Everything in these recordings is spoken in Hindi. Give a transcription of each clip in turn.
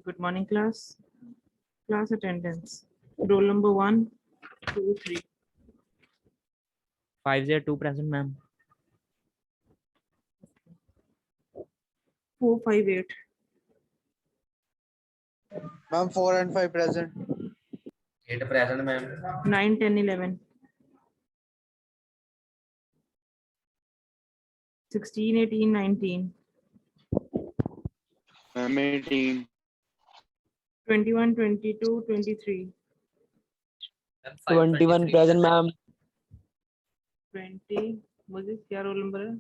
Good morning, class. Class attendance. Roll number 1, 2, 3. 502 present, ma'am. 4, 5, 8. Ma'am, 4 and 5 present. 8 present, ma'am. 9, 10, 11. 16, 18, 19. Ma'am, 18. 21, 22, 23. 21 present, ma'am. 20. मुझे क्या रोल नंबर है?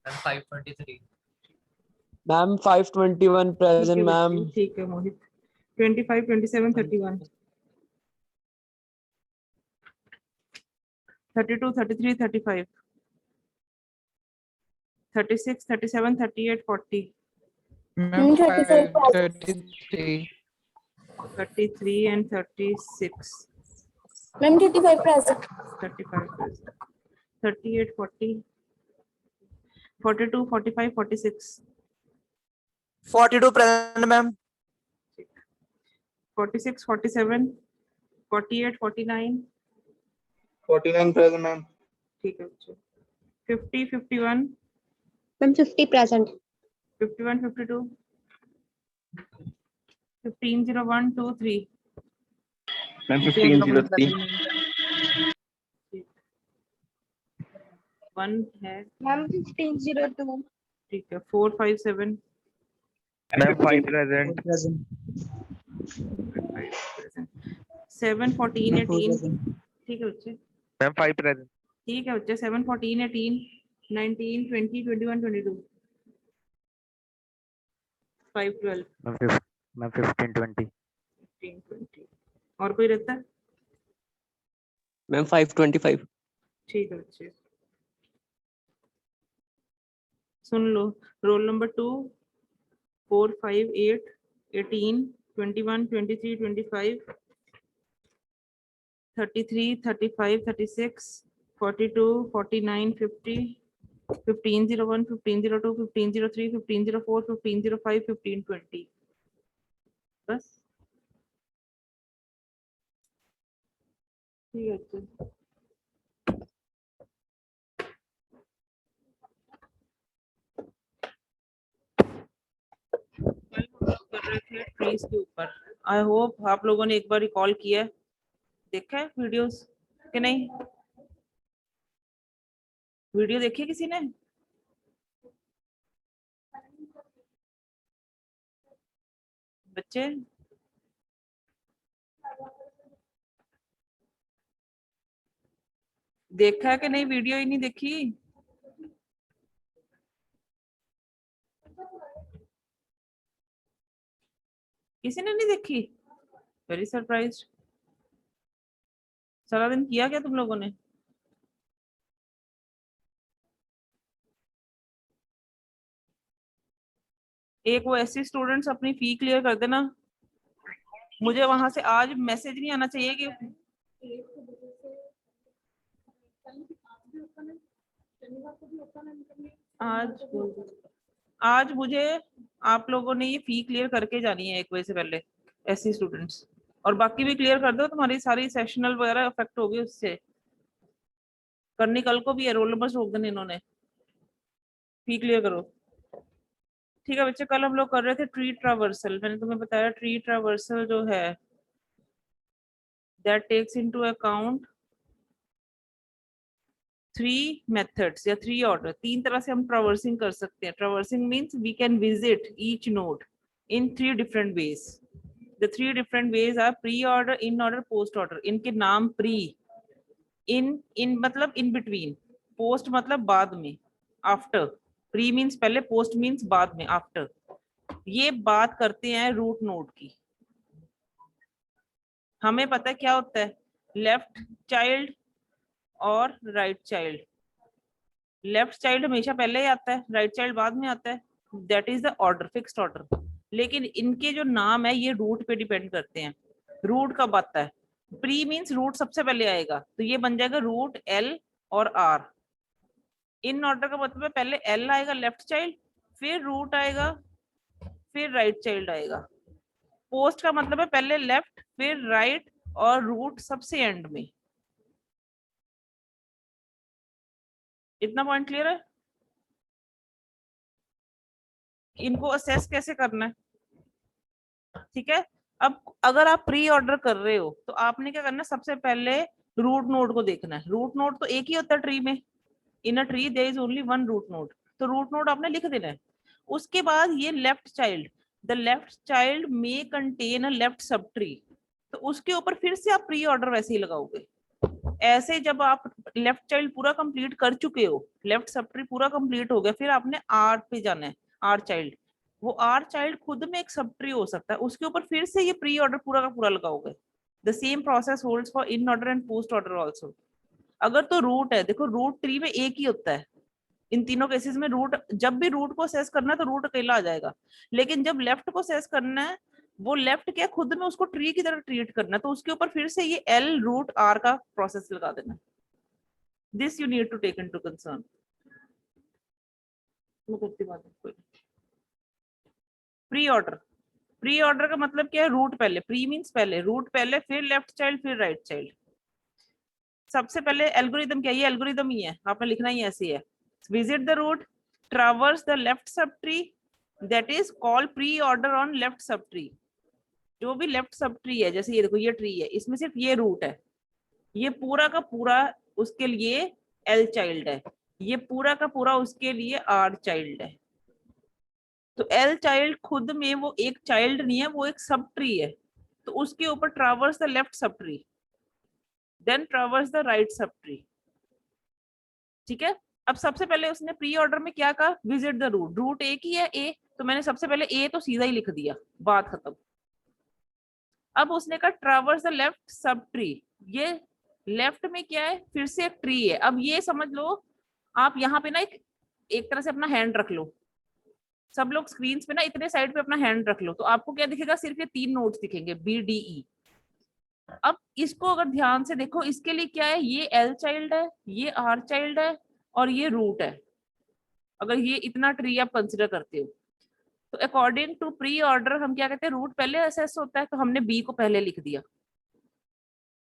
And 523. Ma'am, 521 present, ma'am. ठीक है मोहित. 25, 27, 31. 32, 33, 35. 36, 37, 38, 40. Ma'am, 33. 33 and 36. Ma'am, 35 present. 35 plus 38, 40, 42, 45, 46. 42 present, ma'am. 46, 47, 48, 49. 49 present, ma'am. ठीक है बच्चों. 50, 51. Ma'am, 50 present. 51, 52. 15, 01, 2, 3. Ma'am, 1503. 1 है. Ma'am, 1502. ठीक है. 4, 5, 7. Ma'am, 5 present. 7, 14, 18. ठीक है बच्चे. Ma'am, 5 present. ठीक है बच्चे. 7, 14, 18, 19, 20, 21, 22. 5, 12. Ma'am, 15, 20. 15, 20. और कोई रहता है? Ma'am, 525. ठीक है बच्चे. सुन लो. Roll number 2, 4, 5, 8, 18, 21, 23, 25, 33, 35, 36, 42, 49, 50, 1501, 1502, 1503, 1504, 1505, 1520. बस ठीक है बच्चे. कर रहे थे ट्रीज के ऊपर. आई होप आप लोगों ने एक बार रिकॉल किया है, देखा है वीडियोस कि नहीं? वीडियो देखी है किसी ने? बच्चे देखा है कि नहीं? वीडियो ही नहीं देखी. किसी ने नहीं देखी? Very surprised. सारा दिन किया क्या तुम लोगों ने? एक वो ऐसे स्टूडेंट्स अपनी फी क्लियर कर देना, मुझे वहां से आज मैसेज नहीं आना चाहिए कि आज मुझे आप लोगों ने ये फी क्लियर करके जानी है 1 बजे से पहले, ऐसी स्टूडेंट्स, और बाकी भी क्लियर कर दो, तुम्हारी सारी सेशनल वगैरह अफेक्ट होगी उससे। करनी कल को भी है, रोल नंबर रोक देने इन्होंने, फी क्लियर करो। ठीक है बच्चे, कल हम लोग कर रहे थे ट्री ट्रावर्सल, मैंने तुम्हें बताया ट्री ट्रावर्सल जो है that takes into account 3 methods या 3 ऑर्डर। 3 तरह से हम ट्रावर्सिंग कर सकते हैं। Traversing means we can visit each node in 3 different ways. The 3 different ways are pre order, in order, post order. इनके नाम प्री, इन मतलब इन बिटवीन, पोस्ट मतलब बाद में, आफ्टर। प्री मींस पहले, पोस्ट मींस बाद में, आफ्टर। ये बात करते हैं रूट नोड की। हमें पता है क्या होता है, लेफ्ट चाइल्ड और राइट चाइल्ड। लेफ्ट चाइल्ड हमेशा पहले ही आता है, राइट चाइल्ड बाद में आता है। That is the order, fixed order. लेकिन इनके जो नाम है ये रूट पे डिपेंड करते हैं। रूट कब आता है? प्री मींस रूट सबसे पहले आएगा, तो ये बन जाएगा रूट एल और आर। इन ऑर्डर का मतलब है पहले एल आएगा लेफ्ट चाइल्ड, फिर रूट आएगा, फिर राइट चाइल्ड आएगा। पोस्ट का मतलब है पहले लेफ्ट फिर राइट और रूट सबसे एंड में। इतना पॉइंट क्लियर है? इनको असेस कैसे करना है, ठीक है। अब अगर आप प्री ऑर्डर कर रहे हो तो आपने क्या करना है, सबसे पहले रूट नोड को देखना है। रूट नोड तो एक ही होता है ट्री में, in a tree there is only one root node, तो रूट नोड आपने लिख देना है। उसके बाद ये left child, the left child may contain a left sub tree, तो उसके ऊपर फिर से आप प्री ऑर्डर वैसे ही लगाओगे। ऐसे जब आप लेफ्ट चाइल्ड पूरा कंप्लीट कर चुके हो, लेफ्ट सब ट्री पूरा कंप्लीट हो गया, फिर आपने आर पे जाना है, आर चाइल्ड। वो आर चाइल्ड खुद में एक सब ट्री हो सकता है, उसके ऊपर फिर से ये प्री ऑर्डर पूरा का पूरा लगाओगे। The same process holds for in order and post order also. अगर तो रूट है, देखो रूट ट्री में एक ही होता है इन तीनों केसेस में। रूट, जब भी रूट को असेस करना है तो रूट अकेला आ जाएगा, लेकिन जब लेफ्ट को असेस करना है, वो लेफ्ट क्या खुद में उसको ट्री की तरह ट्रीट करना है, तो उसके ऊपर फिर से ये एल रूट आर का प्रोसेस लगा देना। This you need to take into concern. Pre order, pre order का मतलब क्या है, रूट पहले, प्री मींस पहले, रूट पहले, फिर लेफ्ट चाइल्ड, फिर राइट चाइल्ड। सबसे पहले एल्गोरिदम क्या है, ये एल्गोरिदम ही है, आपने लिखना ही ऐसे है। Visit the root, traverse the left sub tree, that is called pre order on left sub tree. जो भी लेफ्ट सब ट्री है, जैसे ये देखो ये ट्री है, इसमें सिर्फ ये रूट है, ये पूरा का पूरा उसके लिए एल चाइल्ड है, ये पूरा का पूरा उसके लिए आर चाइल्ड है। तो एल चाइल्ड खुद में वो एक चाइल्ड नहीं है, वो एक सब ट्री है, तो उसके ऊपर traverse the left sub tree, then traverse the right sub tree. ठीक है। अब सबसे पहले उसने प्री ऑर्डर में क्या कहा, विजिट द रूट। रूट एक ही है ए, तो मैंने सबसे पहले ए तो सीधा ही लिख दिया, बात खत्म। अब उसने कहा traverse the left sub tree, ये लेफ्ट में क्या है, फिर से एक ट्री है। अब ये समझ लो आप यहाँ पे ना एक तरह से अपना हैंड रख लो, सब लोग स्क्रीन पे ना इतने साइड पे अपना हैंड रख लो, तो आपको क्या दिखेगा, सिर्फ ये 3 नोट्स दिखेंगे बी डी ई। अब इसको अगर ध्यान से देखो, इसके लिए क्या है, ये एल चाइल्ड है, ये आर चाइल्ड है और ये रूट है। अगर ये इतना ट्री आप कंसिडर करते हो तो अकॉर्डिंग टू प्री ऑर्डर हम क्या कहते हैं, रूट पहले असेस होता है, तो हमने बी को पहले लिख दिया।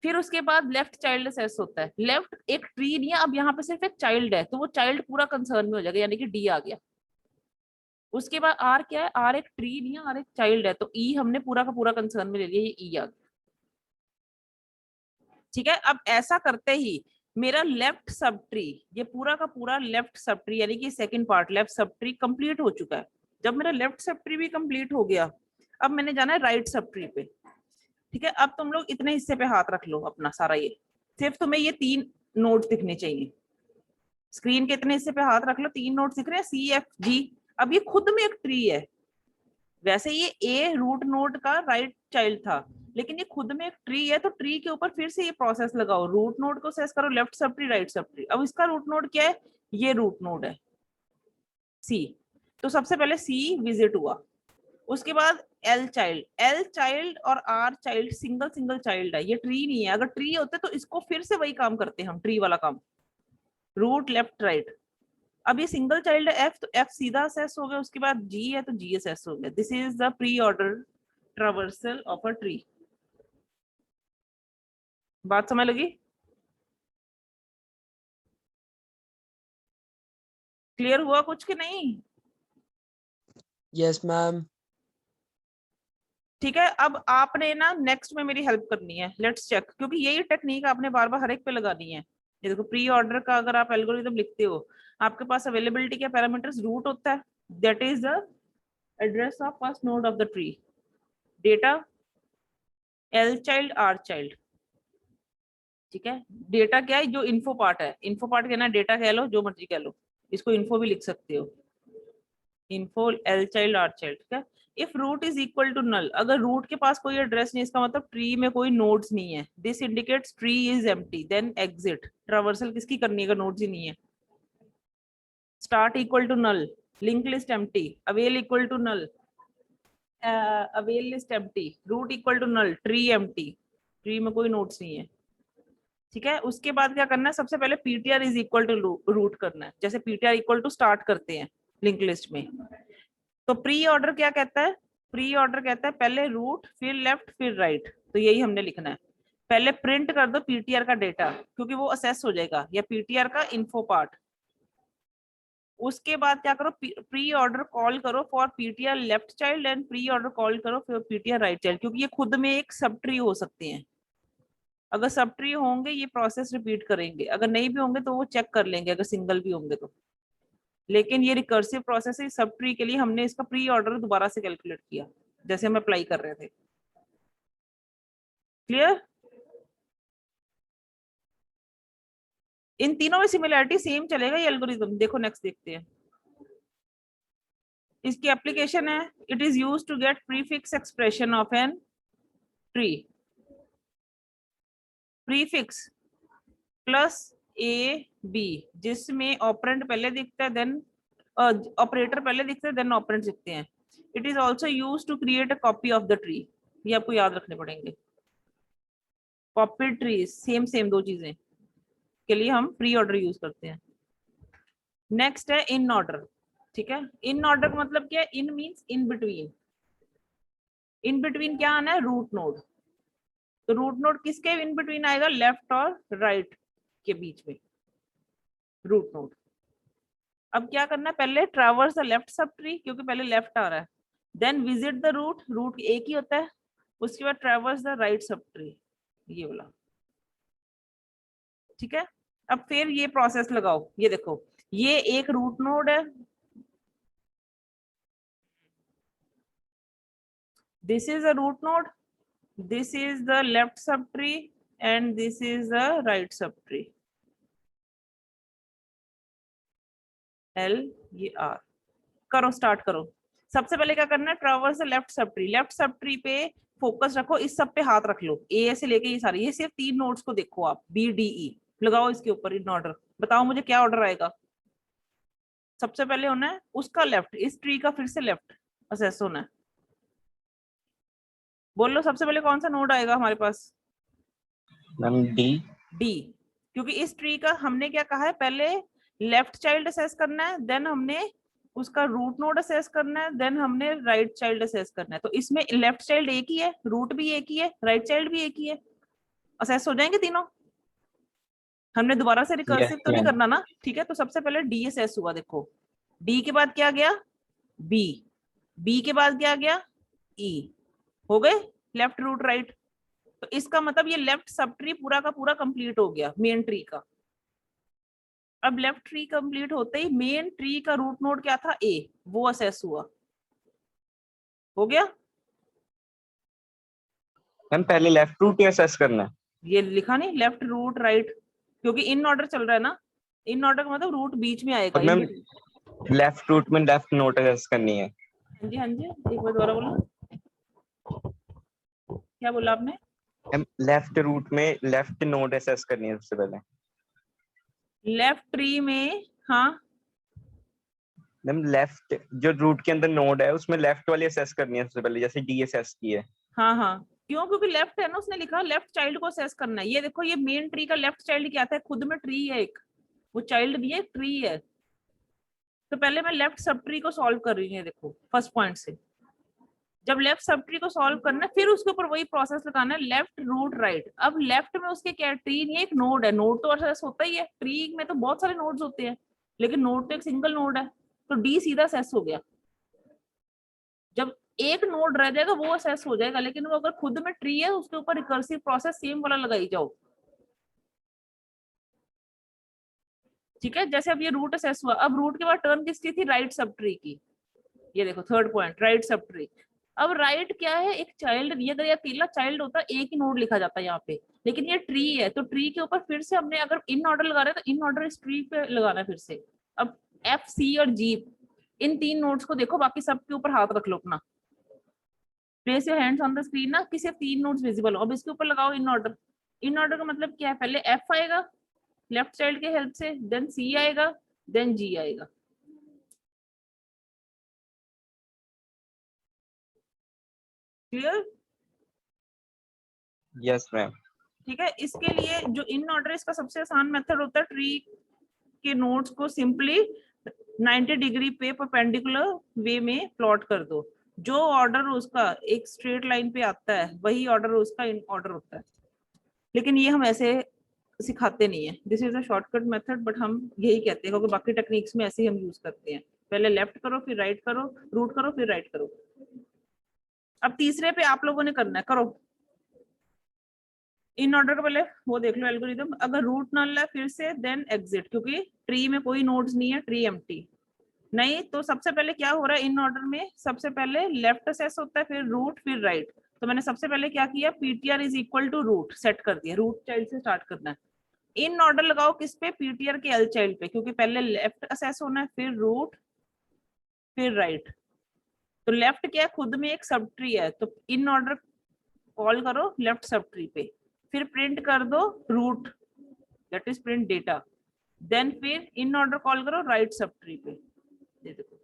फिर उसके बाद लेफ्ट चाइल्ड असेस होता है। लेफ्ट एक ट्री नहीं है, अब यहाँ पे सिर्फ एक चाइल्ड है, तो वो चाइल्ड पूरा कंसर्न में हो जाएगा, यानी कि डी आ गया। उसके बाद आर क्या है, आर एक ट्री नहीं है, आर एक चाइल्ड है, तो ई हमने पूरा का पूरा कंसर्न में ले लिया, ये ई आ गया। ठीक है। अब ऐसा करते ही मेरा लेफ्ट सब ट्री, ये पूरा का पूरा लेफ्ट सब ट्री यानी कि second part left sub tree complete हो चुका है। जब मेरा लेफ्ट सब ट्री भी कंप्लीट हो गया, अब मैंने जाना है राइट सब ट्री पे। ठीक है। अब तुम लोग इतने हिस्से पे हाथ रख लो अपना सारा, ये सिर्फ तुम्हें ये 3 नोट्स दिखने चाहिए। स्क्रीन के इतने हिस्से पे हाथ रख लो, 3 नोट्स दिख रहे हैं, सी एफ जी। अब ये खुद में एक ट्री है, वैसे ये ए रूट नोड का राइट चाइल्ड था, लेकिन ये खुद में एक ट्री है, तो ट्री के ऊपर फिर से ये प्रोसेस लगाओ, रूट नोड को सेस करो, left sub tree right sub tree. अब इसका रूट नोड क्या है, ये रूट नोड है सी, तो सबसे पहले सी विजिट हुआ, उसके बाद एल चाइल्ड और आर चाइल्ड सिंगल चाइल्ड है, ये ट्री नहीं है। अगर ट्री होते तो इसको फिर से वही काम करते हम, ट्री वाला काम, रूट लेफ्ट राइट। अब ये सिंगल चाइल्ड है एफ, तो एफ सीधा असेस हो गया, उसके बाद जी है तो जी असेस हो गया। This is the pre order traversal of a tree. बात समझ लगी? क्लियर हुआ कुछ कि नहीं? Yes, ma'am. ठीक है, अब आपने ना नेक्स्ट में मेरी हेल्प करनी है, लेट्स चेक, क्योंकि यही टेक्निक आपने बार बार हर एक पे लगानी है। ये देखो, प्री ऑर्डर का अगर आप एल्गोरिथम लिखते हो, आपके पास अवेलेबिलिटी क्या पैरामीटर्स, रूट होता है, that is the address of first node of the tree, data L child R child. ठीक है, डेटा क्या है, जो इन्फो पार्ट है, इन्फो पार्ट कहना डेटा कह लो, जो मर्जी कह लो, इसको इन्फो भी लिख सकते हो, info L child R child. ठीक है, if root is equal to null, अगर रूट के पास कोई एड्रेस नहीं, इसका मतलब ट्री में कोई नोड्स नहीं है, this indicates tree is empty, then exit. Traversal किसकी करनी है अगर नोड्स ही नहीं है? Start equal to null, link list empty, avail equal to null, avail list empty, root equal to null, tree empty, tree में कोई नोड्स नहीं है। ठीक है, उसके बाद क्या करना है, सबसे पहले PTR is equal to root करना है, जैसे पीटीआर इक्वल टू स्टार्ट करते हैं लिंक लिस्ट में। तो प्री ऑर्डर क्या कहता है, प्री ऑर्डर कहता है पहले रूट फिर लेफ्ट फिर राइट, तो यही हमने लिखना है। पहले प्रिंट कर दो पीटीआर का डेटा, क्योंकि वो असेस हो जाएगा, या पीटीआर का इन्फो पार्ट। उसके बाद क्या करो, प्री ऑर्डर कॉल करो for PTR left child and pre order call करो फॉर पीटीआर राइट चाइल्ड, क्योंकि ये खुद में एक सब ट्री हो सकते हैं। अगर सब ट्री होंगे ये प्रोसेस रिपीट करेंगे, अगर नहीं भी होंगे तो वो चेक कर लेंगे अगर सिंगल भी होंगे तो। लेकिन ये रिकर्सिव प्रोसेस है, सब ट्री के लिए हमने इसका प्री ऑर्डर दोबारा से कैलकुलेट किया, जैसे हम अप्लाई कर रहे थे। क्लियर? इन तीनों में सिमिलरिटी सेम चलेगा ये एल्गोरिथम। देखो नेक्स्ट देखते हैं, इसकी एप्लीकेशन है, it is used to get prefix expression of an tree. Prefix plus A B, जिसमें ऑपरेंड पहले दिखता है, देन ऑपरेटर पहले दिखते हैं, देन ऑपरेंड दिखते हैं। It is also use to create a copy of the tree, ये आपको याद रखने पड़ेंगे। कॉपी ट्री सेम सेम दो चीजें के लिए हम प्री ऑर्डर यूज करते हैं। नेक्स्ट है इन ऑर्डर। ठीक है, इन ऑर्डर का मतलब क्या है, in means in between. In between क्या आना है, रूट नोड। तो रूट नोड किसके इन बिटवीन आएगा, लेफ्ट और राइट के बीच में रूट नोड। अब क्या करना है, पहले traverse the left sub tree, क्योंकि पहले लेफ्ट आ रहा है, then visit the root, root एक ही होता है, उसके बाद traverse the right sub tree, ये वाला। ठीक है, अब फिर ये प्रोसेस लगाओ, ये देखो ये एक रूट नोड है, this is a root node, this is the left sub tree and this is the right sub tree, L ये आर। करो स्टार्ट करो। सबसे पहले क्या करना है, traverse the left sub tree, left sub tree पे फोकस रखो, इस सब पे हाथ रख लो, ए से लेके ये सारी, ये सिर्फ 3 नोड्स को देखो आप, बी डी ई लगाओ इसके ऊपर इन ऑर्डर। बताओ मुझे क्या ऑर्डर आएगा। सबसे पहले होना है उसका लेफ्ट, इस ट्री का फिर से लेफ्ट असेस होना है। बोलो सबसे पहले कौन सा नोड आएगा हमारे पास, मैम डी। डी, क्योंकि इस ट्री का हमने क्या कहा है, पहले लेफ्ट चाइल्ड असेस करना है, देन हमने उसका रूट नोड असेस करना है, देन हमने राइट चाइल्ड असेस करना है। तो इसमें लेफ्ट चाइल्ड एक ही है, रूट भी एक ही है, राइट चाइल्ड भी एक ही है, असेस हो जाएंगे तीनों। हमने दोबारा से रिकर्सिव तो नहीं करना ना। ठीक है, तो सबसे पहले डी असेस हुआ, देखो डी के बाद क्या गया, बी, बी के बाद क्या गया, ई, हो गए लेफ्ट रूट राइट। तो इसका मतलब ये लेफ्ट सब ट्री पूरा का पूरा कंप्लीट हो गया मेन ट्री का। अब लेफ्ट ट्री कंप्लीट होते ही मेन ट्री का रूट नोड क्या था, ए, वो असेस हुआ, हो गया। मैम पहले लेफ्ट रूट ही असेस करना है। ये लिखा नहीं लेफ्ट रूट राइट, क्योंकि इन ऑर्डर चल रहा है ना, इन ऑर्डर का मतलब रूट बीच में आएगा। और मैम लेफ्ट रूट में लेफ्ट नोट असेस करनी है। हाँ जी हाँ जी, एक बार दोबारा बोलो, क्या बोला आपने। लेफ्ट रूट में लेफ्ट नोड असेस करनी है सबसे पहले। लेफ्ट ट्री में, हाँ मैम लेफ्ट जो रूट के अंदर नोड है उसमें लेफ्ट वाली असेस करनी है सबसे पहले, जैसे डी असेस की है। हाँ हाँ, क्यों? क्योंकि लेफ्ट है ना, उसने लिखा लेफ्ट चाइल्ड को असेस करना है। ये देखो, ये मेन ट्री का लेफ्ट चाइल्ड क्या था? खुद में ट्री है एक, वो चाइल्ड नहीं है, ट्री है। तो पहले मैं लेफ्ट सब ट्री को सॉल्व कर रही हूँ, देखो फर्स्ट पॉइंट से। जब लेफ्ट सब ट्री को सॉल्व करना है, फिर उसके ऊपर वही प्रोसेस लगाना है, लेफ्ट रूट राइट। अब लेफ्ट में उसके क्या, ट्री नहीं है, एक नोड है। नोड तो असेस होता ही है, ट्री में तो बहुत सारे नोड्स होते हैं, लेकिन नोड तो एक सिंगल नोड है, तो डी सीधा असेस हो गया। जब एक नोड रह जाएगा वो असेस हो जाएगा, लेकिन वो अगर खुद में ट्री है उसके ऊपर रिकर्सिव प्रोसेस सेम वाला लगाई जाओ। ठीक है, जैसे अब ये रूट असेस हुआ, अब रूट के बाद टर्न किसकी थी? राइट सब ट्री की। ये देखो third point, right sub tree. अब राइट क्या है? एक चाइल्ड। ये अगर ये अकेला चाइल्ड होता एक ही नोड लिखा जाता है यहाँ पे, लेकिन ये ट्री है, तो ट्री के ऊपर फिर से हमने अगर इन ऑर्डर लगा रहे हैं तो इन ऑर्डर इस ट्री पे लगाना है फिर से। अब एफ, सी और जी, इन 3 नोड्स को देखो, बाकी सब के ऊपर हाथ रख लो अपना। Place your hands on the screen ना, कि सिर्फ 3 नोड्स विजिबल हो। अब इसके ऊपर लगाओ इन ऑर्डर। इन ऑर्डर का मतलब क्या है? पहले एफ आएगा लेफ्ट चाइल्ड के हेल्प से, देन सी आएगा, देन जी आएगा। क्लियर? Yes ma'am. ठीक है, इसके लिए जो इन ऑर्डर, इसका सबसे आसान मेथड होता है, ट्री के नोड्स को सिंपली 90 डिग्री पे परपेंडिकुलर वे में प्लॉट कर दो। जो ऑर्डर उसका एक स्ट्रेट लाइन पे आता है वही ऑर्डर उसका इन ऑर्डर होता है, लेकिन ये हम ऐसे सिखाते नहीं है। This is a shortcut method, but हम यही कहते हैं, क्योंकि बाकी टेक्निक्स में ऐसे ही हम यूज करते हैं। पहले लेफ्ट करो, फिर राइट करो, रूट करो, फिर राइट करो। अब तीसरे पे आप लोगों ने करना है, करो इन ऑर्डर का। पहले वो देख लो एल्गोरिथम, अगर रूट नल है फिर से देन एग्जिट, क्योंकि ट्री में कोई नोड्स नहीं है, ट्री एम्प्टी नहीं। तो सबसे पहले क्या हो रहा है इन ऑर्डर में? सबसे पहले लेफ्ट असेस होता है, फिर रूट, फिर राइट। तो मैंने सबसे पहले क्या किया? PTR is equal to root set कर दिया, रूट चाइल्ड से स्टार्ट करना है। इन ऑर्डर लगाओ किस पे? पीटीआर के एल चाइल्ड पे, क्योंकि पहले लेफ्ट असेस होना है, फिर रूट, फिर राइट। तो लेफ्ट क्या है? खुद में एक सब ट्री है, तो इन ऑर्डर कॉल करो लेफ्ट सब ट्री पे, फिर प्रिंट कर दो root, that is print data. Then फिर इन ऑर्डर कॉल करो राइट सब ट्री पे। ये देखो,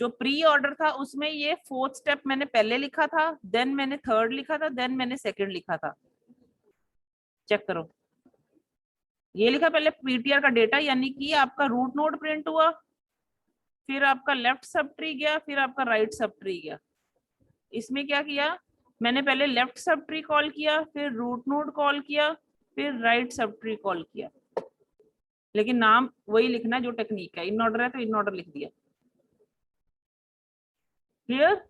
जो प्री ऑर्डर था उसमें ये 4th स्टेप मैंने पहले लिखा था, देन मैंने 3rd लिखा था, देन मैंने 2nd लिखा था। चेक करो, ये लिखा पहले पीटीआर का डेटा, यानी कि आपका रूट नोड प्रिंट हुआ, फिर आपका लेफ्ट सब ट्री गया, फिर आपका राइट सब ट्री गया। इसमें क्या किया मैंने? पहले लेफ्ट सब ट्री कॉल किया, फिर रूट नोड कॉल किया, फिर राइट सब ट्री कॉल किया, लेकिन नाम वही लिखना है जो टेक्निक है। इन ऑर्डर है तो इन ऑर्डर लिख दिया। क्लियर?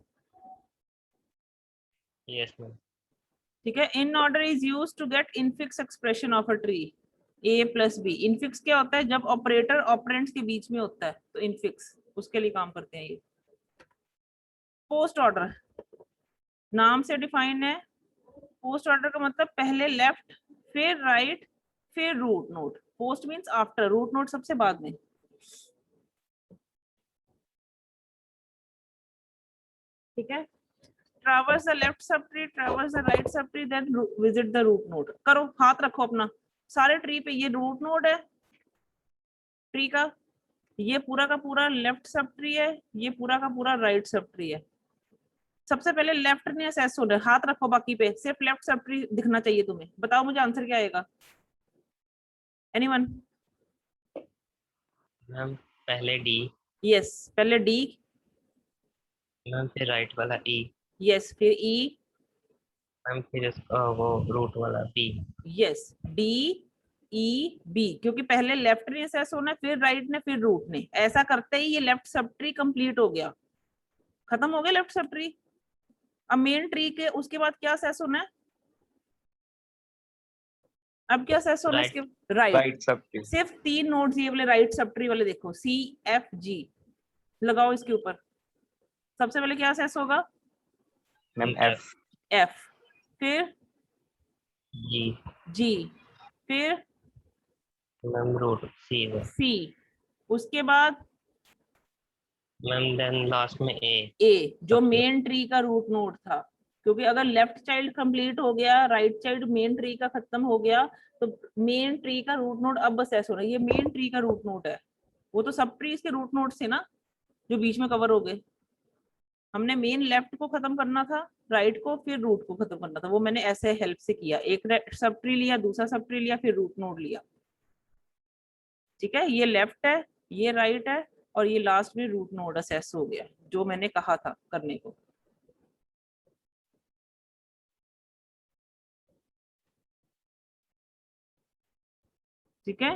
Yes ma'am. ठीक है, in order is use to get infix expression of a tree A plus B. Infix क्या होता है? जब ऑपरेटर ऑपरेंड्स के बीच में होता है तो इनफिक्स उसके लिए काम करते हैं ये। पोस्ट ऑर्डर नाम से डिफाइन है। पोस्ट ऑर्डर का मतलब पहले लेफ्ट, फिर राइट, फिर root node. Post means after, root node सबसे बाद में। ठीक है, traverse the left sub tree, traverse the right sub tree, then visit the root node. करो, हाथ रखो अपना सारे ट्री पे। ये रूट नोड है ट्री का, ये पूरा का पूरा लेफ्ट सब ट्री है, ये पूरा का पूरा राइट सब ट्री है। सबसे पहले लेफ्ट ने असेस हो रहा है, हाथ रखो बाकी पे, सिर्फ लेफ्ट सब ट्री दिखना चाहिए तुम्हें। बताओ मुझे आंसर क्या आएगा? एनीवन? मैम पहले डी, यस, पहले डी, मैम फिर राइट वाला ई, यस, फिर ई, मैम फिर वो रूट वाला B. Yes, D E B, क्योंकि पहले लेफ्ट ने असेस होना है, फिर राइट ने, फिर रूट ने। ऐसा करते ही ये लेफ्ट सब ट्री कंप्लीट हो गया, खत्म हो गया लेफ्ट सब ट्री। अब मेन ट्री के उसके बाद क्या असेस होना है? अब क्या असेस होना है इसके? राइट। Right sub tree. सिर्फ 3 नोड्स ये वाले राइट सब ट्री वाले, देखो सी एफ जी, लगाओ इसके ऊपर। सबसे पहले क्या असेस होगा? मैम एफ, एफ, फिर जी, जी, फिर मैम रूट सी है, सी, उसके बाद मैम देन लास्ट में ए। ए, जो मेन ट्री का रूट नोड था। क्योंकि अगर लेफ्ट चाइल्ड कंप्लीट हो गया, राइट चाइल्ड मेन ट्री का खत्म हो गया, तो मेन ट्री का रूट नोड अब असेस हो रहा है। ये मेन ट्री का रूट नोड है, वो तो सब ट्रीज के रूट नोड थे ना जो बीच में कवर हो गए। हमने मेन लेफ्ट को खत्म करना था, राइट को, फिर रूट को खत्म करना था। वो मैंने ऐसे हेल्प से किया, एक सब ट्री लिया, दूसरा सब ट्री लिया, फिर रूट नोड लिया। ठीक है, ये लेफ्ट है, ये राइट है, और ये लास्ट में रूट नोड असेस हो गया जो मैंने कहा था करने को। ठीक है,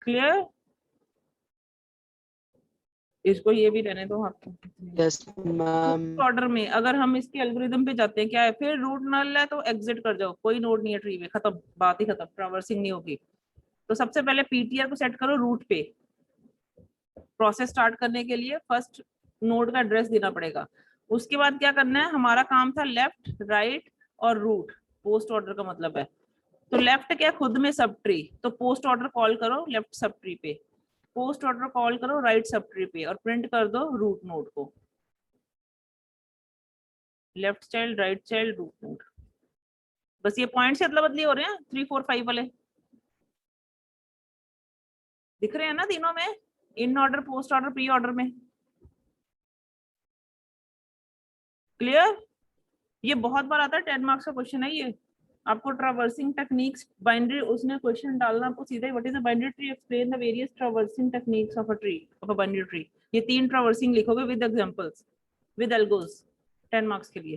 क्लियर? इसको ये भी रहने दो आपको। Yes, ma'am. ऑर्डर में अगर हम इसके एल्गोरिदम पे जाते हैं, क्या है, फिर रूट नल है तो एग्जिट कर जाओ, कोई नोड नहीं है ट्री में, खत्म, बात ही खत्म, ट्रैवर्सिंग नहीं होगी। तो सबसे पहले पीटीआर को सेट करो रूट पे। प्रोसेस स्टार्ट करने के लिए फर्स्ट नोड का एड्रेस देना पड़ेगा। उसके बाद क्या करना है, हमारा काम था लेफ्ट, राइट और रूट, पोस्ट ऑर्डर का मतलब है। तो लेफ्ट क्या, खुद में सब ट्री, तो पोस्ट ऑर्डर कॉल करो लेफ्ट सब ट्री पे, पोस्ट ऑर्डर कॉल करो राइट सब ट्री पे, और प्रिंट कर दो रूट नोड को, left child, right child, root node. बस ये पॉइंट से अदला बदली हो रहे हैं 3 4 5 वाले, दिख रहे हैं ना तीनों में, इन order, post order, pre order में। क्लियर? ये बहुत बार आता है, 10 मार्क्स का क्वेश्चन है ये। आपको ट्रैवर्सिंग टेक्निक्स, बाइनरी, उसने क्वेश्चन डालना आपको सीधा ही, what is a binary tree, explain the various traversing techniques of a tree, of a binary tree. ये 3 ट्रैवर्सिंग लिखोगे with examples, with algos, 10 marks के लिए।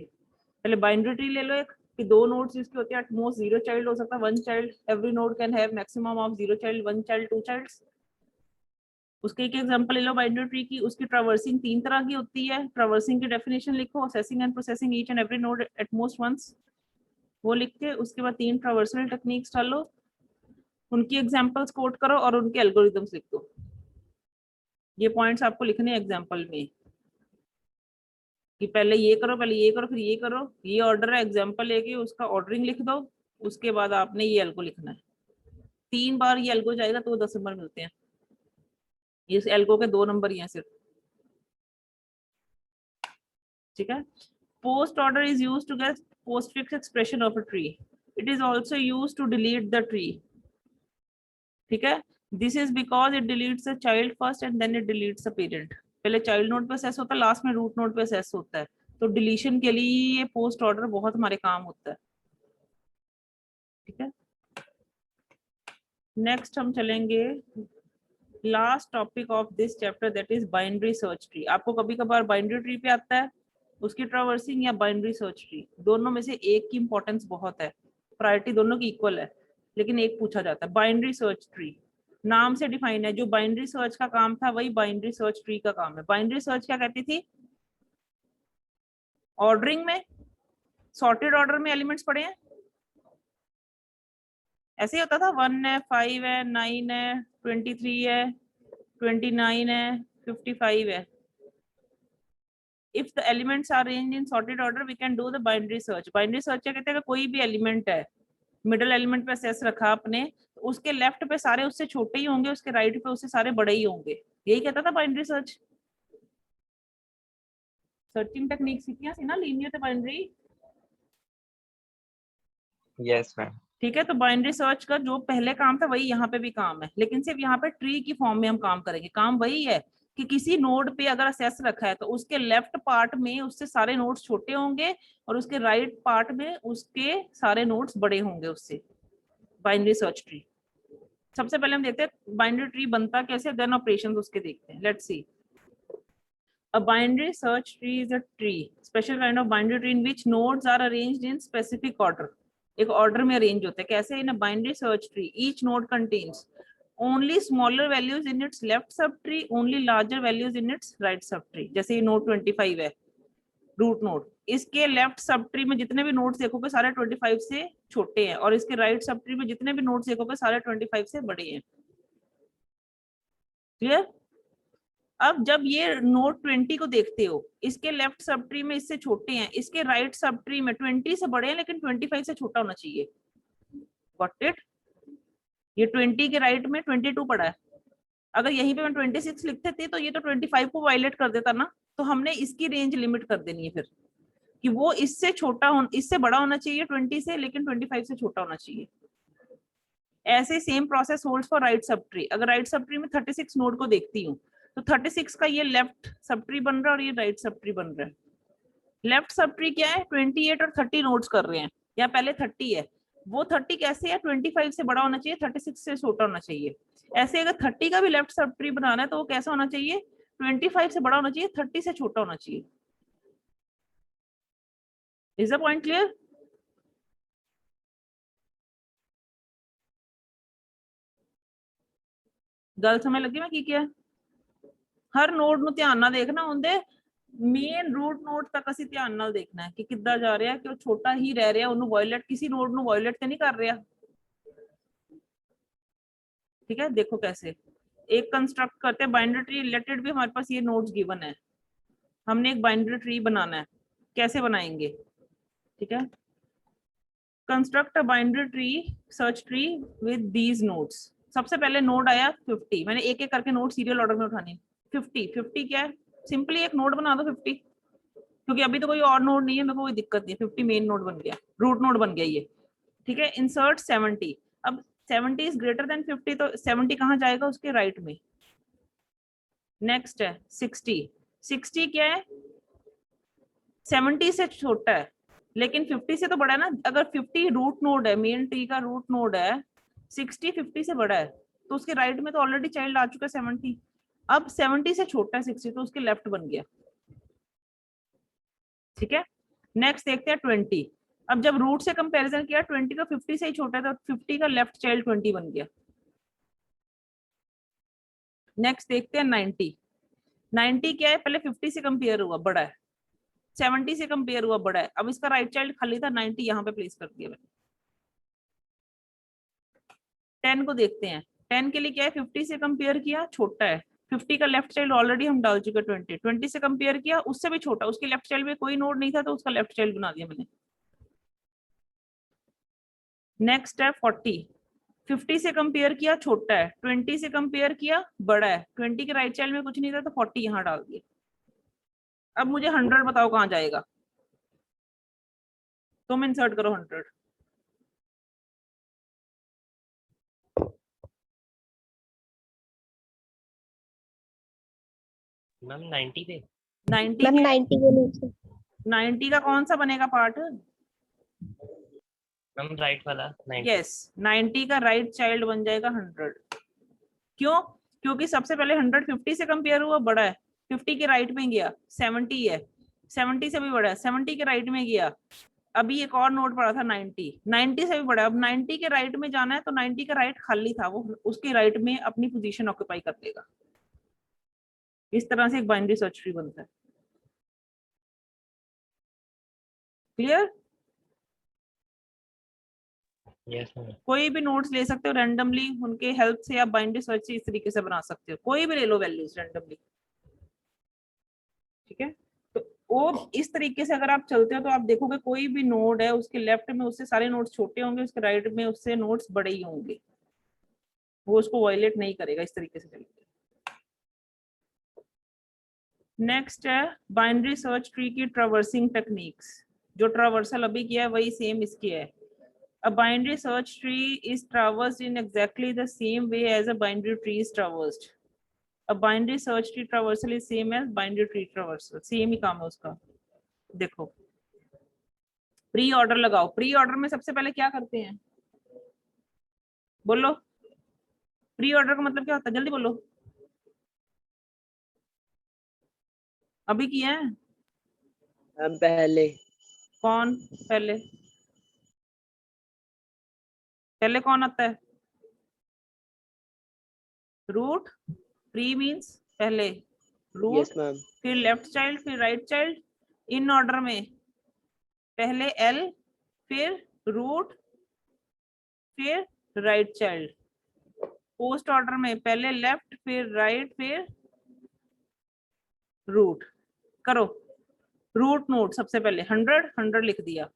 पहले बाइनरी ट्री ले लो एक, कि 2 नोड्स जिसके होते हैं, एट मोस्ट 0 चाइल्ड हो सकता है, 1 child, every node can have maximum of 0 child, 1 child, 2 childs. उसके एक एग्जांपल ले लो बाइनरी ट्री की। उसकी ट्रैवर्सिंग 3 तरह की होती है, ट्रैवर्सिंग की डेफिनेशन लिखो, accessing and processing each and every node at most once, वो लिख के उसके बाद 3 ट्रैवर्सल टेक्निक्स डालो, उनकी एग्जांपल्स कोट करो और उनके एल्गोरिथम्स लिख दो। ये पॉइंट्स आपको लिखने हैं एग्जांपल में, कि पहले ये करो, पहले ये करो, फिर ये करो, ये ऑर्डर है, एग्जांपल लेके उसका ऑर्डरिंग लिख दो, उसके बाद आपने ये एल्गो लिखना है। 3 बार ये एल्गो जाएगा तो 10 नंबर मिलते हैं, इस एल्गो के 2 नंबर ही हैं सिर्फ। ठीक है, post order is used to get postfix expression of a tree. It is also used to delete the tree. ठीक है, this is because it deletes the child first and then it deletes the parent. पहले चाइल्ड नोड पे असेस होता है, लास्ट में रूट नोड पे असेस होता है। तो डिलीशन के लिए ये पोस्ट ऑर्डर बहुत हमारे काम होता है। ठीक है, नेक्स्ट हम चलेंगे last topic of this chapter, that is binary search tree. आपको कभी कभार बाइनरी ट्री पे आता है उसकी ट्रैवर्सिंग या बाइनरी सर्च ट्री, दोनों में से एक की इंपॉर्टेंस बहुत है, प्रायोरिटी दोनों की इक्वल है, लेकिन एक पूछा जाता है। बाइनरी सर्च ट्री नाम से डिफाइन है, जो बाइनरी सर्च का काम था वही बाइनरी सर्च ट्री का काम है। बाइनरी सर्च क्या कहती थी, ऑर्डरिंग में, सॉर्टेड ऑर्डर में एलिमेंट्स पड़े हैं, ऐसे ही होता था, 1 है, 5 है, 9 है, 23 है, 29 है, 55 है। If the elements are arranged in sorted order, we can do the binary search. Binary search क्या कहते हैं, कोई भी एलिमेंट है, मिडिल एलिमेंट पे असेस रखा आपने, तो उसके लेफ्ट पे सारे उससे छोटे ही होंगे, उसके राइट पे उससे सारे बड़े ही होंगे, यही कहता था बाइनरी सर्च। सर्चिंग टेक्निक सीखी थी ना, लीनियर तो बाइनरी। Yes ma'am. ठीक है, तो बाइनरी सर्च का जो पहले काम था वही यहाँ पे भी काम है, लेकिन सिर्फ यहाँ पे ट्री की फॉर्म में हम काम करेंगे। काम वही है कि किसी नोड पे अगर असेस रखा है तो उसके लेफ्ट पार्ट में उससे सारे नोड्स छोटे होंगे और उसके राइट पार्ट में उसके सारे नोड्स बड़े होंगे उससे। बाइनरी सर्च ट्री सबसे पहले हम देखते हैं बाइनरी ट्री बनता कैसे, देन ऑपरेशंस उसके देखते हैं। Let's see, a binary search tree is a tree, special kind of binary tree in which nodes are arranged in specific order. एक ऑर्डर में अरेंज होते हैं, कैसे, in a binary search tree each node contains only smaller values in its left subtree, only larger values in its right subtree। जैसे ये नोड 25 है, रूट नोड, इसके लेफ्ट सब ट्री में जितने भी नोड्स देखोगे सारे 25 से छोटे हैं, और इसके राइट सब ट्री में जितने भी नोड्स देखोगे सारे 25 से बड़े हैं। क्लियर? अब जब ये नोड 20 को देखते हो, इसके लेफ्ट सब ट्री में इससे छोटे हैं, इसके राइट सब ट्री में 20 से बड़े हैं लेकिन 25 से छोटा होना चाहिए। Got it? ये 20 के राइट में 22 पड़ा है, अगर यहीं पे मैं 26 लिखते थे तो ये तो 25 को वायलेट कर देता ना, तो हमने इसकी रेंज लिमिट कर देनी है फिर कि वो इससे छोटा हो, इससे बड़ा होना चाहिए 20 से, लेकिन 25 से छोटा होना चाहिए। ऐसे same process holds for right sub tree. अगर राइट सब ट्री में 36 नोड को देखती हूँ तो 36 का ये लेफ्ट सब ट्री बन रहा है और ये राइट सब ट्री बन रहा है। लेफ्ट सब ट्री क्या है, 28 और 30 नोड्स कर रहे हैं, या पहले 30 है, वो 30 कैसे है, 25 से बड़ा होना चाहिए, 36 से छोटा होना चाहिए। ऐसे अगर 30 का भी लेफ्ट सब ट्री बनाना है तो वो कैसा होना चाहिए, 25 से बड़ा होना चाहिए, 30 से छोटा होना चाहिए। Is the point clear? गल समझ लगी मैं की क्या? हर नोड ਨੂੰ ਧਿਆਨ ਨਾਲ ਦੇਖਣਾ ਹੁੰਦੇ, ਮੇਨ ਰੂਟ ਨੋਡ ਤੱਕ ਅਸੀਂ ਧਿਆਨ ਨਾਲ ਦੇਖਣਾ ਹੈ ਕਿ ਕਿੱਦਾਂ ਜਾ ਰਿਹਾ, ਕਿ ਉਹ ਛੋਟਾ ਹੀ ਰਹਿ ਰਿਹਾ, ਉਹਨੂੰ ਵਾਇਲੇਟ किसी नोड ਨੂੰ वायलेट ਤੇ नहीं कर रहा। ठीक है, देखो कैसे एक कंस्ट्रक्ट करते हैं बाइनरी ट्री रिलेटेड भी। हमारे पास ये नोड्स गिवन है, हमने एक बाइनरी ट्री बनाना है, कैसे बनाएंगे? ठीक है, construct a binary tree search tree with these nodes. सबसे पहले नोड आया 50, मैंने एक एक करके नोड सीरियल ऑर्डर में उठाने। 50 क्या है, सिंपली एक नोड बना दो 50, क्योंकि अभी तो कोई और नोड नहीं है, मेरे को कोई दिक्कत नहीं है, 50 मेन नोड बन गया, रूट नोड बन गया ये। ठीक है, इंसर्ट 70। अब 70 इज ग्रेटर देन 50, तो 70 कहाँ जाएगा, उसके राइट में। नेक्स्ट है 60। 60 क्या है, 70 से छोटा है लेकिन 50 से तो बड़ा है ना। अगर 50 रूट नोड है, मेन ट्री का रूट नोड है, 60 50 से बड़ा है, तो उसके राइट में तो ऑलरेडी चाइल्ड आ चुका है 70। अब 70 से छोटा है 60, तो उसके लेफ्ट बन गया। ठीक है, नेक्स्ट देखते हैं 20। अब जब रूट से कंपैरिजन किया, 20 का 50 से ही छोटा है, तो 50 का लेफ्ट चाइल्ड 20 बन गया। नेक्स्ट देखते हैं 90। 90 क्या है, पहले 50 से कंपेयर हुआ, बड़ा है, 70 से कंपेयर हुआ, बड़ा है, अब इसका राइट चाइल्ड खाली था, 90 यहाँ पे प्लेस कर दिया मैंने। 10 को देखते हैं, 10 के लिए क्या है, 50 से कंपेयर किया, छोटा है, 50 का लेफ्ट चाइल्ड ऑलरेडी हम डाल चुके, 20 20 से कंपेयर किया, उससे भी छोटा, उसके लेफ्ट चाइल्ड में कोई नोड नहीं था, तो उसका लेफ्ट चाइल्ड बना दिया मैंने। नेक्स्ट है 40। 50 से कंपेयर किया, छोटा है, 20 से कंपेयर किया, बड़ा है, 20 के राइट चाइल्ड में कुछ नहीं था, तो 40 यहाँ डाल दिया। अब मुझे 100 बताओ कहाँ जाएगा, तुम इंसर्ट करो 100। मैम 90 पे। 90 मैम के 90 के नीचे 90 का कौन सा बनेगा पार्ट? मैम राइट वाला 90। यस, 90 का राइट चाइल्ड बन जाएगा 100। क्यों? क्योंकि सबसे पहले 100 50 से कंपेयर हुआ, बड़ा है, 50 के राइट में गया, 70 है, 70 से भी बड़ा है, 70 के राइट में गया, अभी एक और नोट पड़ा था 90, 90 से भी बड़ा है, अब 90 के राइट में जाना है, तो 90 का राइट खाली था, वो उसके राइट में अपनी पोजीशन ऑक्यूपाई कर देगा। इस तरह से एक बाइनरी सर्च ट्री बनता है। क्लियर? Yes ma'am. कोई भी नोट्स ले सकते हो रैंडमली, उनके हेल्प से आप बाइनरी सर्च इस तरीके से बना सकते हो, कोई भी ले लो वैल्यूज रैंडमली। ठीक है, तो वो इस तरीके से अगर आप चलते हो तो आप देखोगे कोई भी नोड है, उसके लेफ्ट में उससे सारे नोड्स छोटे होंगे, उसके राइट में उससे नोड्स बड़े ही होंगे, वो उसको वायलेट नहीं करेगा, इस तरीके से चलेगा। नेक्स्ट है बाइनरी सर्च ट्री की ट्रावर्सिंग टेक्निक्स। जो ट्रावर्सल अभी किया है वही सेम इसकी है। A binary search tree is traversed in exactly the same way as a binary tree is traversed. A binary search tree traversal is same as binary tree traversal. Same ही काम है उसका। देखो, प्री ऑर्डर लगाओ। प्री ऑर्डर में सबसे पहले क्या करते हैं, बोलो? प्री ऑर्डर का मतलब क्या होता है, जल्दी बोलो। अभी किया है? मैम पहले कौन पहले? पहले कौन आता है? रूट। प्री मींस पहले रूट, यस मैम फिर लेफ्ट चाइल्ड, फिर राइट चाइल्ड, इन ऑर्डर में, पहले एल, फिर रूट, फिर राइट चाइल्ड। पोस्ट ऑर्डर में पहले लेफ्ट, फिर राइट, फिर रूट। करो, रूट नोड सबसे पहले 100 लिख दिया,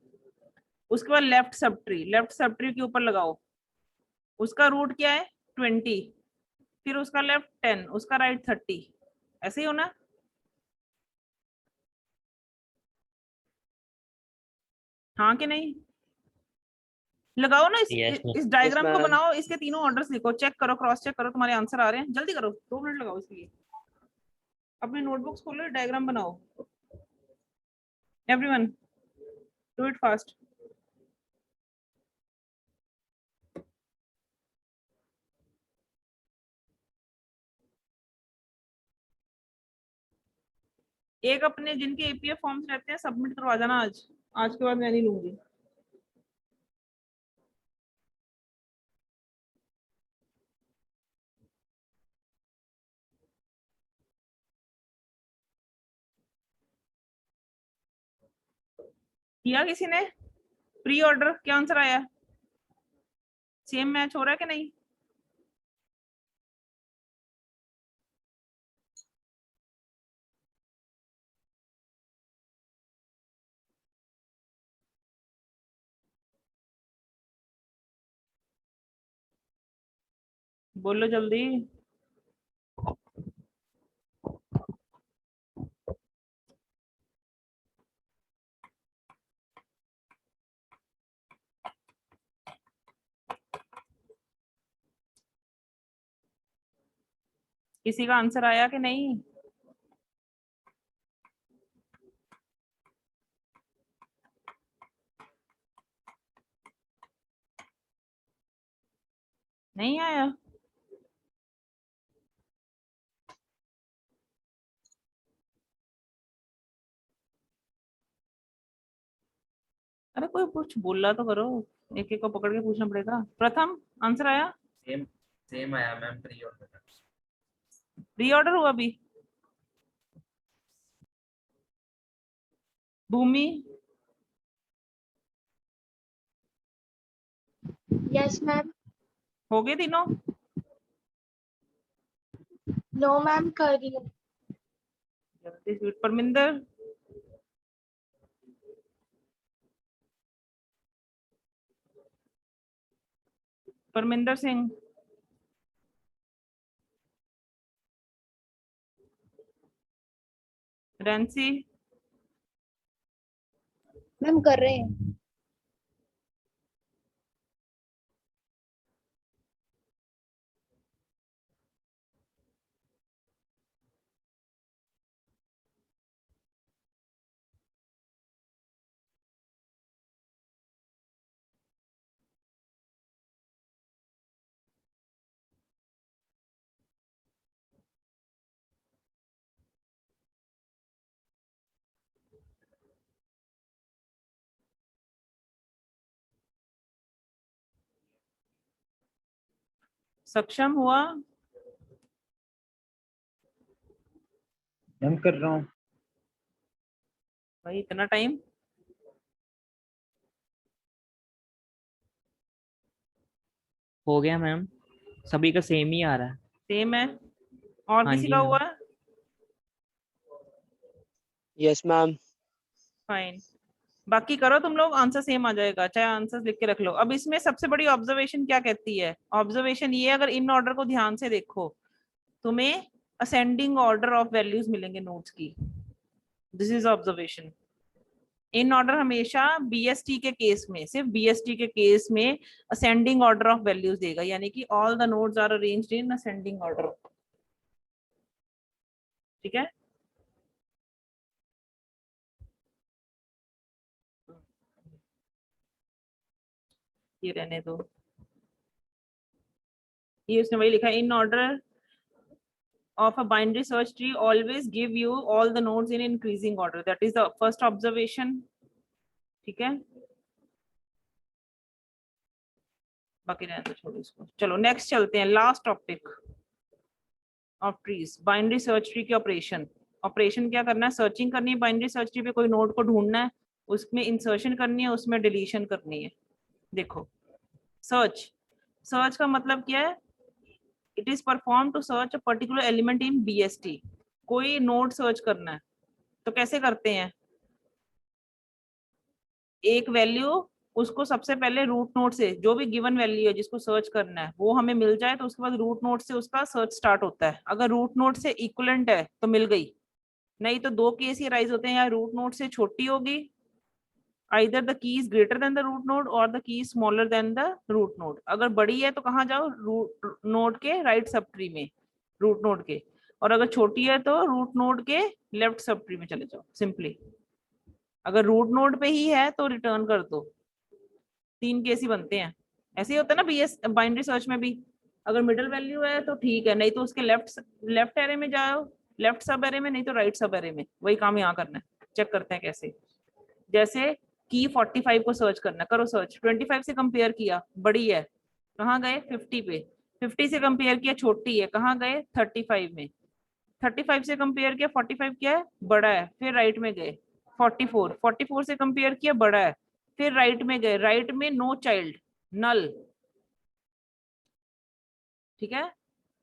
उसके बाद left sub tree, left sub tree के ऊपर लगाओ, उसका रूट क्या है 20, फिर उसका लेफ्ट 10, उसका राइट 30, ऐसे ही होना। हाँ कि नहीं? लगाओ ना Yes, ma'am. इस डायग्राम को ma'am. बनाओ, इसके तीनों ऑर्डर्स लिखो, चेक करो, क्रॉस चेक करो, तुम्हारे आंसर आ रहे हैं, जल्दी करो, 2 मिनट लगाओ इसके लिए। अपनी नोटबुक्स खोलो, डायग्राम बनाओ, एवरीवन डू इट फास्ट। एक अपने जिनके एपीएफ फॉर्म्स रहते हैं सबमिट करवा जाना आज, आज के बाद मैं नहीं लूंगी। किया किसी ने? प्री ऑर्डर क्या आंसर आया? सेम मैच हो रहा है कि नहीं? बोलो जल्दी। किसी का आंसर आया कि नहीं? नहीं आया? अरे कोई कुछ बोला तो करो, एक एक को पकड़ के पूछना पड़ेगा। प्रथम आंसर आया? सेम सेम आया ma'am, pre order. Pre order हुआ अभी? भूमि? Yes, ma'am. हो गए तीनों? No, ma'am. कर रही हूँ। जल्दी से। परमिंदर? परमिंदर सिंह? रैंसी? मैम कर रहे हैं। सक्षम हुआ? मैम कर रहा हूँ। भाई इतना टाइम? हो गया मैम, सभी का सेम ही आ रहा है। सेम है? और हाँ किसी जी का मैम। हुआ है? Yes, ma'am. फाइन। बाकी करो तुम लोग, आंसर सेम आ जाएगा, चाहे आंसर लिख के रख लो। अब इसमें सबसे बड़ी ऑब्जर्वेशन क्या कहती है? ऑब्जर्वेशन ये, अगर इन ऑर्डर को ध्यान से देखो, तुम्हें असेंडिंग ऑर्डर ऑफ वैल्यूज मिलेंगे नोट्स की। This is observation. In order हमेशा बीएसटी के केस में, सिर्फ बीएसटी के केस में असेंडिंग ऑर्डर ऑफ वैल्यूज देगा, यानी कि all the nodes are arranged in ascending order. ठीक है? ये रहने दो, ये उसने वही लिखा है, in order of a binary search tree always give you all the nodes in increasing order. That is the first observation. ठीक है? बाकी रहने दो, छोड़ो इसको। चलो नेक्स्ट चलते हैं, last topic of trees, binary search tree की ऑपरेशन। ऑपरेशन क्या करना है? सर्चिंग करनी है बाइनरी सर्च ट्री पे, कोई नोड को ढूंढना है, उसमें इंसर्शन करनी है, उसमें डिलीशन करनी है। देखो, सर्च, सर्च का मतलब क्या है? It is perform to search a particular element in BST. कोई नोड सर्च करना है तो कैसे करते हैं? एक वैल्यू, उसको सबसे पहले रूट नोड से, जो भी गिवन वैल्यू है जिसको सर्च करना है वो हमें मिल जाए, तो उसके बाद रूट नोड से उसका सर्च स्टार्ट होता है। अगर रूट नोड से इक्विवेलेंट है तो मिल गई, नहीं तो दो केस ही राइज होते हैं, या रूट नोड से छोटी होगी either the key is greater than the root node और the key is smaller than the root node. अगर बड़ी है तो कहाँ जाओ, रूट नोड के राइट सब ट्री में, रूट नोड के, और अगर छोटी है तो रूट नोड के लेफ्ट सब ट्री में चले जाओ सिंपली। अगर रूट नोड पे ही है तो रिटर्न कर दो। 3 केस ही बनते हैं, ऐसे ही होता है ना बीएस बाइनरी सर्च में भी। अगर मिडिल वैल्यू है तो ठीक है, नहीं तो उसके लेफ्ट एरे में जाओ, लेफ्ट सब एरे में, नहीं तो राइट सब एरे में। वही काम यहाँ करना है। चेक करते हैं कैसे। जैसे की 45 को सर्च करना, करो सर्च। 25 से कंपेयर किया, बड़ी है, कहाँ गए 50 पे। 50 से कंपेयर किया, छोटी है, कहाँ गए 35 में। 35 से कंपेयर किया, 45 क्या है, बड़ा है, फिर राइट में गए 44। 44 से कंपेयर किया, बड़ा है, फिर राइट में गए, राइट में नो चाइल्ड, नल। ठीक है,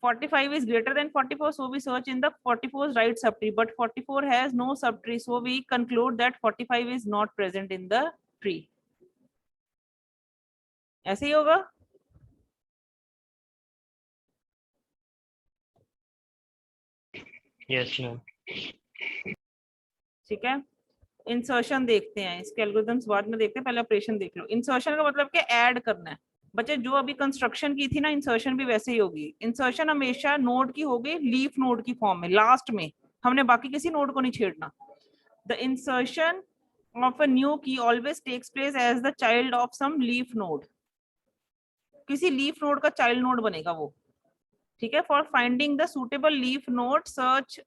45 is greater than 44, so we search in the 44's right subtree, but 44 has no subtree, so we conclude that 45 is not present in the tree. ऐसे ही होगा। Yes, ma'am. ठीक है, इंसर्शन देखते हैं, इसके एल्गोरिथम्स बाद में देखते हैं, पहले ऑपरेशन देख लो। इंसर्शन का मतलब क्या, ऐड करना है। बच्चे जो अभी कंस्ट्रक्शन की थी ना, इंसर्शन भी वैसे ही होगी। इंसर्शन हमेशा नोड की होगी लीफ नोड की फॉर्म में, लास्ट में। हमने बाकी किसी नोड को नहीं छेड़ना। The insertion of a new key always takes place as the child of some leaf node. किसी लीफ नोड का चाइल्ड नोड बनेगा वो। ठीक है, for finding the suitable leaf node search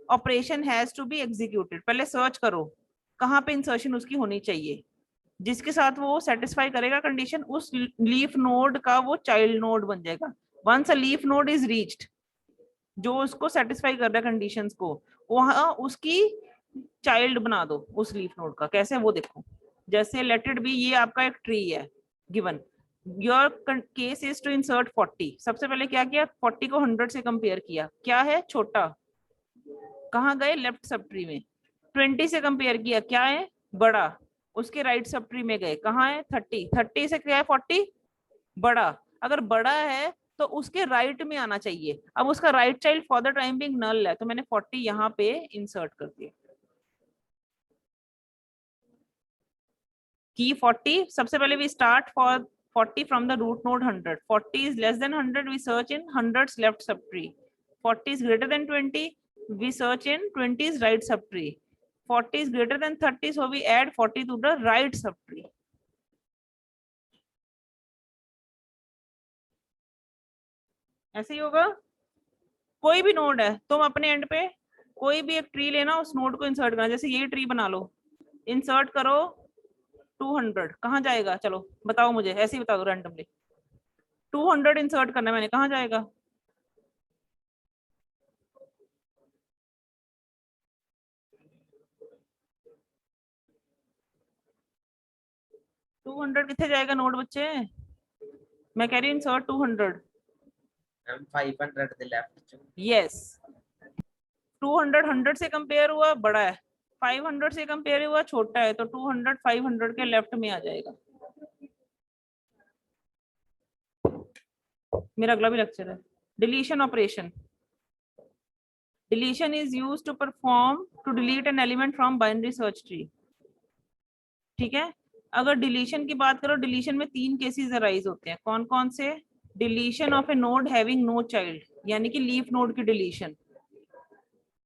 operation has to be executed. पहले सर्च करो कहाँ पे इंसर्शन उसकी होनी चाहिए, जिसके साथ वो सेटिस्फाई करेगा कंडीशन, उस लीफ नोड का वो चाइल्ड नोड बन जाएगा। Once a leaf node is reached, जो उसको सेटिस्फाई कर रहा है कंडीशंस को, वहां उसकी चाइल्ड बना दो उस लीफ नोड का। कैसे वो देखो, जैसे लेट इट बी, ये आपका एक ट्री है given, your case is to insert 40। सबसे पहले क्या किया, 40 को 100 से कंपेयर किया, क्या है छोटा, कहाँ गए लेफ्ट सब ट्री में। 20 से कंपेयर किया, क्या है बड़ा, उसके राइट सब ट्री में गए, कहाँ है 30। 30 से क्या है 40 बड़ा, अगर बड़ा है तो उसके राइट में आना चाहिए। अब उसका right child for the time being null है, तो मैंने 40 यहाँ पे इंसर्ट कर दिया। की 40, सबसे पहले we start for 40 from the root node 100। 40 is less than 100, we search in 100's left subtree. 40 is greater than 20, we search in 20's right subtree. 40 is greater than 30, so we add 40 to the right subtree. ऐसे ही होगा। कोई भी नोड है, तुम अपने एंड पे कोई भी एक ट्री लेना, उस नोड को इंसर्ट करना। जैसे ये ट्री बना लो, इंसर्ट करो 200, कहाँ जाएगा, चलो बताओ मुझे, ऐसे ही बता दो रैंडमली। 200 इंसर्ट करना है मैंने, कहाँ जाएगा, टू 200 कितने जाएगा नोड बच्चे, मैं कह रही हूँ insert 200। Ma'am 500 the left. Yes, 200 100 से कंपेयर हुआ बड़ा है, 500 से कंपेयर हुआ छोटा है, तो 200 500 के लेफ्ट में आ जाएगा। मेरा अगला भी लेक्चर है, deletion operation. Deletion is used to perform to delete an element from binary search tree. ठीक है, अगर डिलीशन की बात करो, डिलीशन में 3 केसेस अराइज होते हैं। कौन कौन से, deletion of a node having no child, यानी कि लीफ नोड की डिलीशन।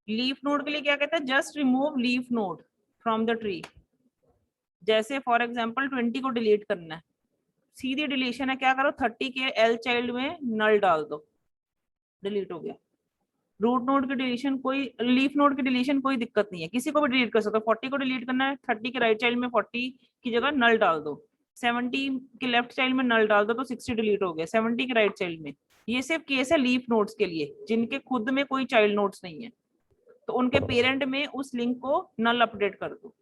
लीफ नोड के लिए क्या कहते हैं, just remove leaf node from the tree. जैसे फॉर एग्जांपल 20 को डिलीट करना है, सीधी डिलीशन है, क्या करो 30 के एल चाइल्ड में नल डाल दो, डिलीट हो गया। रूट नोड की डिलीशन कोई, लीफ नोड की डिलीशन कोई दिक्कत नहीं है, किसी को भी डिलीट कर सकते हो। 40 को डिलीट करना है, 30 के राइट चाइल्ड में 40 की जगह नल डाल दो, 70 के लेफ्ट चाइल्ड में नल डाल दो, तो 60 डिलीट हो गया 70 के राइट चाइल्ड में। ये सिर्फ केस है लीफ नोड्स के लिए, जिनके खुद में कोई चाइल्ड नोड्स नहीं है, तो उनके पेरेंट में उस लिंक को नल अपडेट कर दो।